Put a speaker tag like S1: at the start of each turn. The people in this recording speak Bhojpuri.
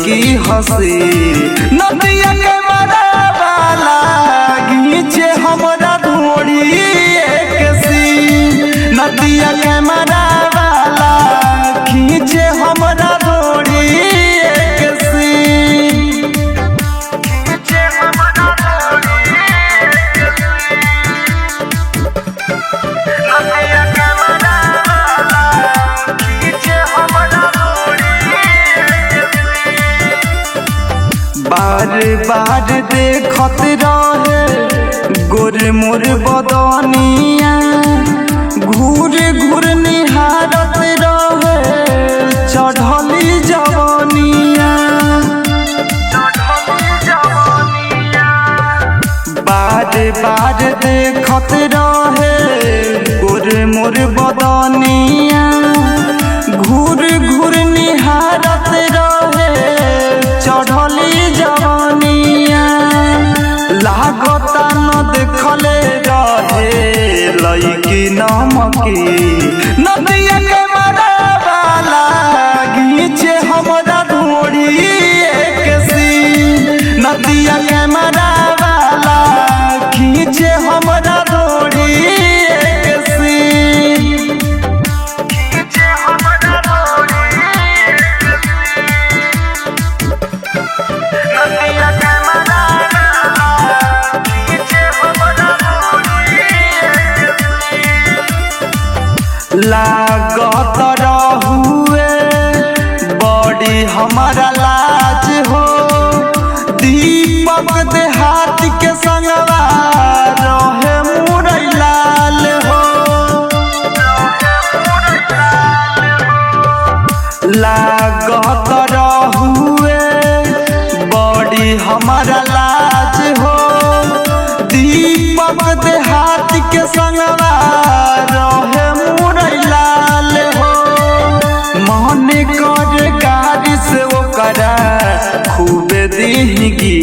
S1: लईकी हसी नदिया के मरावाला घींचे हमरा ढोड़ी एक सी नदिया के मरावाला घींचे हमरा ढोड़ी एक सी घींचे हमरा ढोड़ी नदिया के मरावाला घींचे हमरा बार बार देखत रहे गोर मोर बदनिया घूर घूर निहारत रहे चढ़ली जवनिया बार बार देखत रहे गोर मोर बदनिया घूर घूर निहारत रहे चढ़ली जवनिया लागता न देखले रहे लईकी नमकी नदिया के मरावाला घींचे हमरा ढोड़ी एक सी नदिया के मरावाला घींचे हमरा ढोड़ी एक सी घींचे हमरा ढोड़ी नदिया के मरावाला घींचे हमरा ढोड़ी लागत रहुए बड़ी हमारा लाज हो दीपक देहात के संगवा रहे मुरई लाल हो लागत रहुए बड़ी हमारा लाज हो दीपक देहात के संगवा रहे मुरई लाल हो मन कर गाड़ी से ओकरा खूब दीही